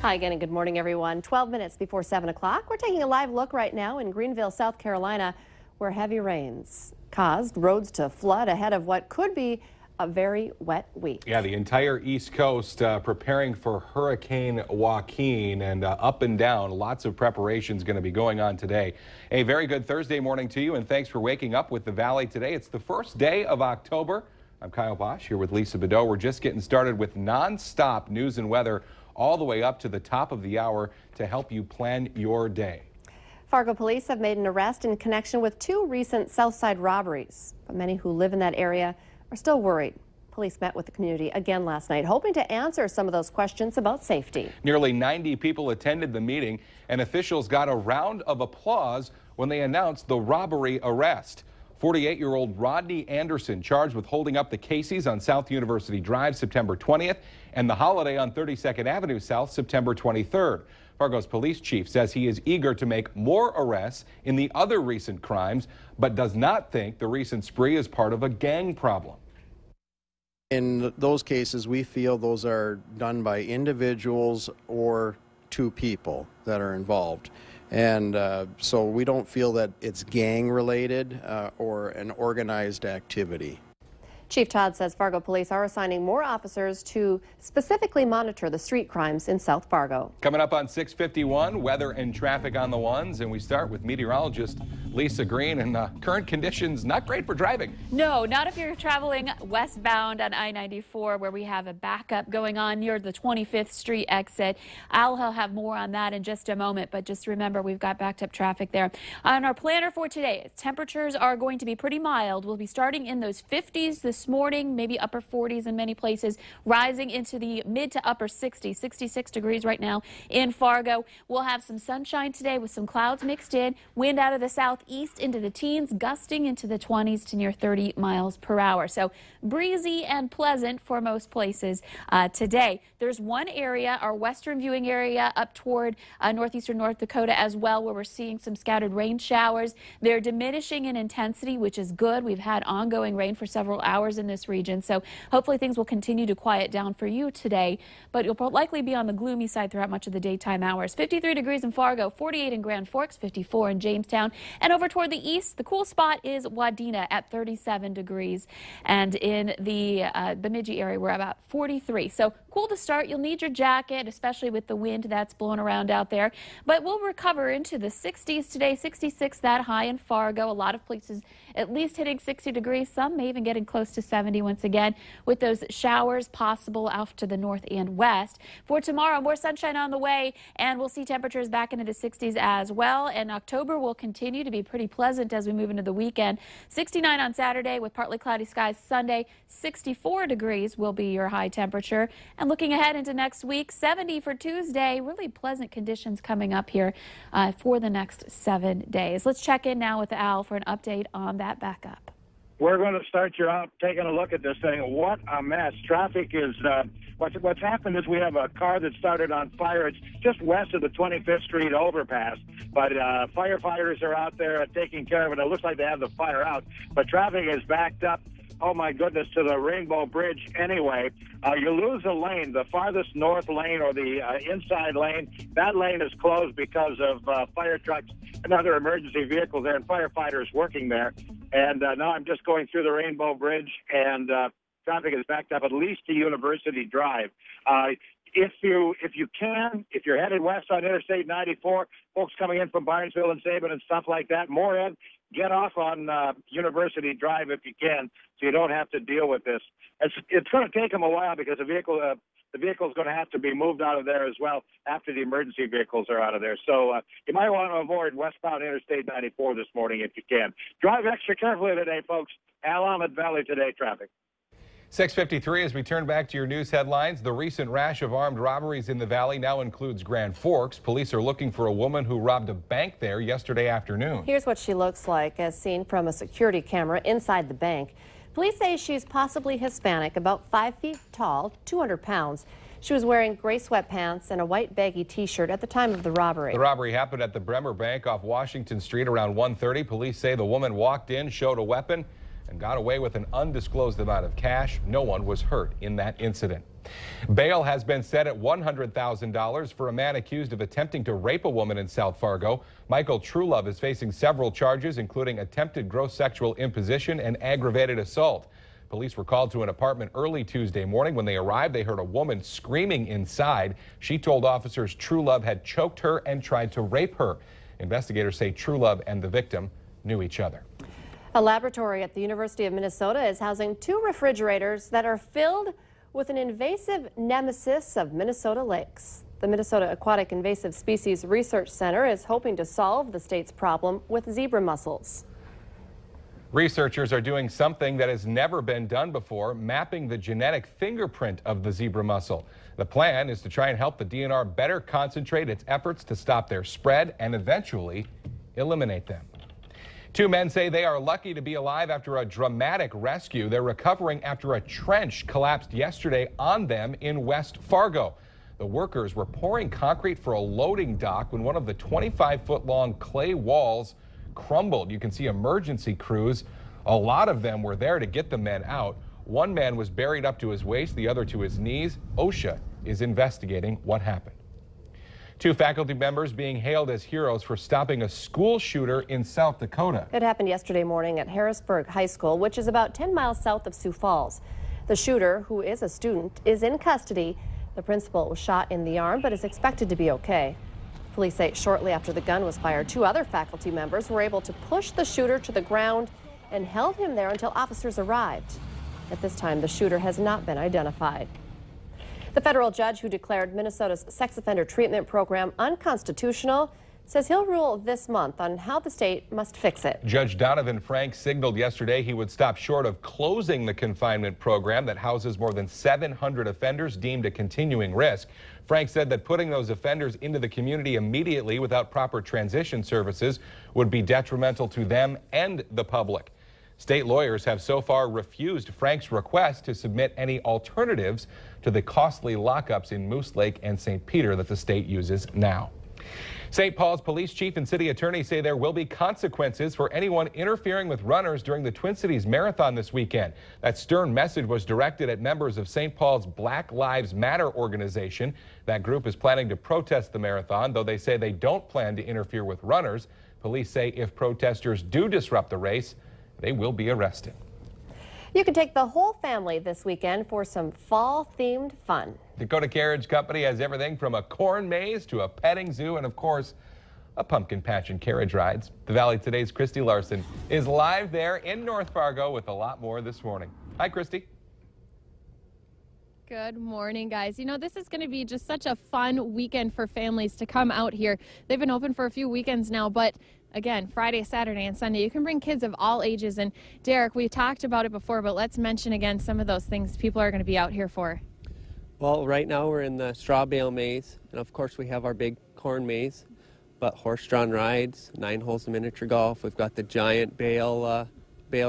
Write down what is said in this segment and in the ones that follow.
Hi again and good morning, everyone. 12 minutes before 7 o'clock. We're taking a live look right now in Greenville, South Carolina, where heavy rains caused roads to flood ahead of what could be a very wet week. Yeah, the entire East Coast preparing for Hurricane Joaquin, and up and down, lots of preparations going to be going on today. A very good Thursday morning to you, and thanks for waking up with the Valley today. It's the first day of October. I'm Kyle Bosch here with Lisa Bedeau. We're just getting started with non-stop news and weather all the way up to the top of the hour to help you plan your day. Fargo police have made an arrest in connection with two recent Southside robberies, but many who live in that area are still worried. Police met with the community again last night, hoping to answer some of those questions about safety. Nearly 90 people attended the meeting, and officials got a round of applause when they announced the robbery arrest. 48-year-old Rodney Anderson charged with holding up the Casey's on South University Drive September 20th and the Holiday on 32nd Avenue South September 23rd. Fargo's police chief says he is eager to make more arrests in the other recent crimes, but does not think the recent spree is part of a gang problem. In those cases, we feel those are done by individuals or two people that are involved. And so we don't feel that it's gang related or an organized activity. Chief Todd says Fargo police are assigning more officers to specifically monitor the street crimes in South Fargo. Coming up on 6:51, weather and traffic on the ones, and we start with meteorologist Lisa Green. And current conditions not great for driving. No, not if you're traveling westbound on I-94, where we have a backup going on near the 25th Street exit. I'll have more on that in just a moment, but just remember we've got backed up traffic there. On our planner for today, temperatures are going to be pretty mild. We'll be starting in those 50s this morning, maybe upper 40s in many places, rising into the mid to upper 60s, 66 degrees right now in Fargo. We'll have some sunshine today with some clouds mixed in, wind out of the southeast into the teens, gusting into the 20s to near 30 miles per hour. So breezy and pleasant for most places today. There's one area, our western viewing area up toward northeastern North Dakota as well, where we're seeing some scattered rain showers. They're diminishing in intensity, which is good. We've had ongoing rain for several hours in this region, so hopefully things will continue to quiet down for you today, but you'll likely be on the gloomy side throughout much of the daytime hours. 53 degrees in Fargo, 48 in Grand Forks, 54 in Jamestown, and over toward the east, the cool spot is Wadena at 37 degrees, and in the Bemidji area we're about 43. So cool to start. You'll need your jacket, especially with the wind that's blowing around out there, but we'll recover into the 60s today. 66 that high in Fargo. A lot of places at least hitting 60 degrees. Some may even getting close to 70 once again, with those showers possible off to the north and west. For tomorrow, more sunshine on the way, and we'll see temperatures back into the 60s as well. And October will continue to be pretty pleasant as we move into the weekend. 69 on Saturday with partly cloudy skies Sunday. 64 degrees will be your high temperature. And looking ahead into next week, 70 for Tuesday. Really pleasant conditions coming up here for the next 7 days. Let's check in now with Al for an update on that backup. We're going to start you out taking a look at this thing. What a mess. Traffic is, what's happened is we have a car that started on fire. It's just west of the 25th Street overpass, but firefighters are out there taking care of it. It looks like they have the fire out, but traffic is backed up. Oh, my goodness, to the Rainbow Bridge anyway. You lose a lane, the farthest north lane or the inside lane. That lane is closed because of fire trucks and other emergency vehicles there and firefighters working there. And now I'm just going through the Rainbow Bridge, and traffic is backed up at least to University Drive. If you're headed west on Interstate 94, folks coming in from Barnesville and Sabin and stuff like that, Moorhead, get off on University Drive if you can, so you don't have to deal with this. It's going to take them a while because the vehicle is going to have to be moved out of there as well after the emergency vehicles are out of there. So you might want to avoid westbound Interstate 94 this morning if you can. Drive extra carefully today, folks. Willamette Valley Today traffic. 6:53 as we turn back to your news headlines. The recent rash of armed robberies in the valley now includes Grand Forks. Police are looking for a woman who robbed a bank there yesterday afternoon. Here's what she looks like as seen from a security camera inside the bank. Police say she's possibly Hispanic, about 5 feet tall, 200 pounds. She was wearing gray sweatpants and a white baggy T-shirt at the time of the robbery. The robbery happened at the Bremer Bank off Washington Street around 1:30. Police say the woman walked in, showed a weapon, and got away with an undisclosed amount of cash. No one was hurt in that incident. Bail has been set at $100,000 for a man accused of attempting to rape a woman in South Fargo. Michael Truelove is facing several charges, including attempted gross sexual imposition and aggravated assault. Police were called to an apartment early Tuesday morning. When they arrived, they heard a woman screaming inside. She told officers Truelove had choked her and tried to rape her. Investigators say Truelove and the victim knew each other. A laboratory at the University of Minnesota is housing 2 refrigerators that are filled with an invasive nemesis of Minnesota lakes. The Minnesota Aquatic Invasive Species Research Center is hoping to solve the state's problem with zebra mussels. Researchers are doing something that has never been done before, mapping the genetic fingerprint of the zebra mussel. The plan is to try and help the DNR better concentrate its efforts to stop their spread and eventually eliminate them. 2 men say they are lucky to be alive after a dramatic rescue. They're recovering after a trench collapsed yesterday on them in West Fargo. The workers were pouring concrete for a loading dock when one of the 25-foot-long clay walls crumbled. You can see emergency crews. A lot of them were there to get the men out. One man was buried up to his waist, the other to his knees. OSHA is investigating what happened. 2 faculty members being hailed as heroes for stopping a school shooter in South Dakota. It happened yesterday morning at Harrisburg High School, which is about 10 miles south of Sioux Falls. The shooter, who is a student, is in custody. The principal was shot in the arm but is expected to be okay. Police say shortly after the gun was fired, 2 other faculty members were able to push the shooter to the ground and held him there until officers arrived. At this time, the shooter has not been identified. The federal judge who declared Minnesota's sex offender treatment program unconstitutional says he'll rule this month on how the state must fix it. Judge Donovan Frank signaled yesterday he would stop short of closing the confinement program that houses more than 700 offenders deemed a continuing risk. Frank said that putting those offenders into the community immediately without proper transition services would be detrimental to them and the public. State lawyers have so far refused Frank's request to submit any alternatives to the costly lockups in Moose Lake and St. Peter that the state uses now. St. Paul's police chief and city attorney say there will be consequences for anyone interfering with runners during the Twin Cities Marathon this weekend. That stern message was directed at members of St. Paul's Black Lives Matter organization. That group is planning to protest the marathon, though they say they don't plan to interfere with runners. Police say if protesters do disrupt the race, they will be arrested. You can take the whole family this weekend for some fall-themed fun. Dakota Carriage Company has everything from a corn maze to a petting zoo and, of course, a pumpkin patch and carriage rides. The Valley Today's Christy Larson is live there in North Fargo with a lot more this morning. Hi, Christy. Good morning, guys. You know, this is going to be just such a fun weekend for families to come out here. They've been open for a few weekends now, but again, Friday, Saturday, and Sunday, you can bring kids of all ages. And Derek, we talked about it before, but let's mention again some of those things people are going to be out here for. Well, right now we're in the straw bale maze, and of course we have our big corn maze, but horse-drawn rides, 9 holes of miniature golf. We've got the giant bale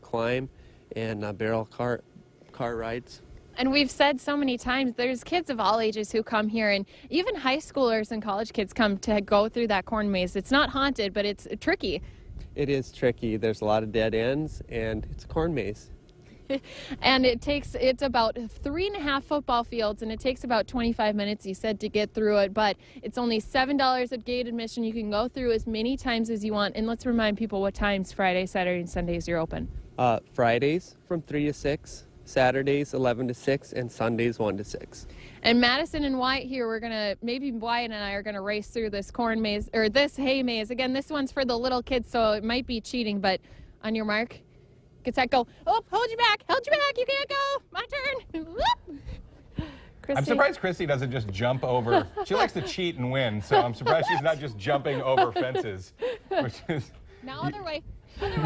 climb and barrel car rides. And we've said so many times, there's kids of all ages who come here, and even high schoolers and college kids come to go through that corn maze. It's not haunted, but it's tricky. It is tricky. There's a lot of dead ends, and it's a corn maze. And it's about 3.5 football fields, and it takes about 25 minutes, you said, to get through it. But it's only $7 at gate admission. You can go through as many times as you want. And let's remind people what times Friday, Saturday, and Sundays you're open. Fridays from 3 to 6. Saturdays 11 to 6 and Sundays 1 to 6. And Madison and Wyatt here, maybe Wyatt and I are gonna race through this corn maze or this hay maze. Again, this one's for the little kids, so it might be cheating, but on your mark, get set, go. Oh, hold you back, you can't go. My turn. Christy? I'm surprised Christy doesn't just jump over. She likes to cheat and win, so I'm surprised she's not just jumping over fences, which is now other way.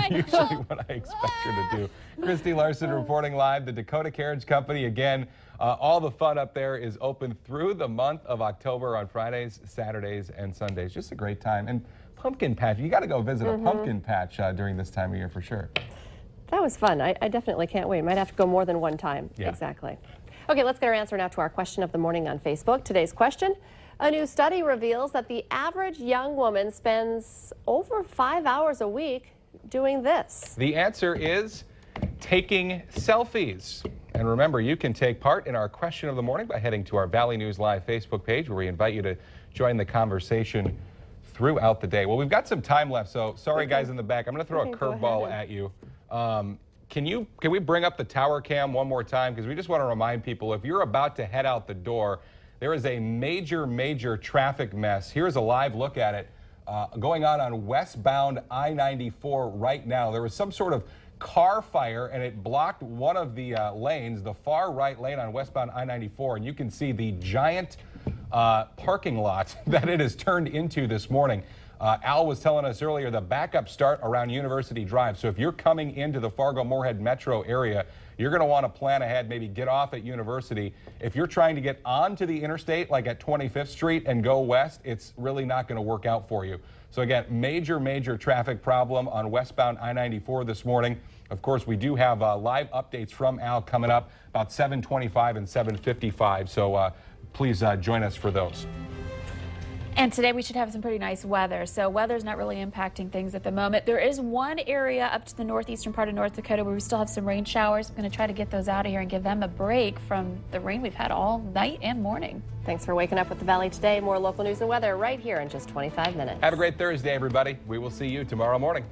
usually what I expect her to do. Christy Larson reporting live. The Dakota Carriage Company, again, all the fun up there is open through the month of October on Fridays, Saturdays, and Sundays. Just a great time. And pumpkin patch, you got to go visit a pumpkin patch during this time of year for sure. That was fun. I definitely can't wait. Might have to go more than one time. Yeah. Exactly. Okay, let's get our answer now to our question of the morning on Facebook. Today's question: a new study reveals that the average young woman spends over 5 hours a week doing this. The answer is taking selfies. And remember, you can take part in our question of the morning by heading to our Valley News Live Facebook page, where we invite you to join the conversation throughout the day. Well, we've got some time left, so sorry guys in the back. I'm going to throw a curveball at you. Can we bring up the tower cam one more time? Because we just want to remind people, if you're about to head out the door, there is a major traffic mess. Here's a live look at it going on westbound I-94 right now. There was some sort of car fire, and it blocked one of the lanes, the far right lane on westbound I-94, and you can see the giant parking lot that it has turned into this morning. Al was telling us earlier the backups start around University Drive, so if you're coming into the Fargo-Moorhead metro area, you're going to want to plan ahead, maybe get off at University. If you're trying to get onto the interstate, like at 25th Street and go west, it's really not going to work out for you. So again, major traffic problem on westbound I-94 this morning. Of course, we do have live updates from Al coming up about 7:25 and 7:55. So please join us for those. And today we should have some pretty nice weather. So weather's not really impacting things at the moment. There is one area up to the northeastern part of North Dakota where we still have some rain showers. I'm going to try to get those out of here and give them a break from the rain we've had all night and morning. Thanks for waking up with the Valley today. More local news and weather right here in just 25 minutes. Have a great Thursday, everybody. We will see you tomorrow morning.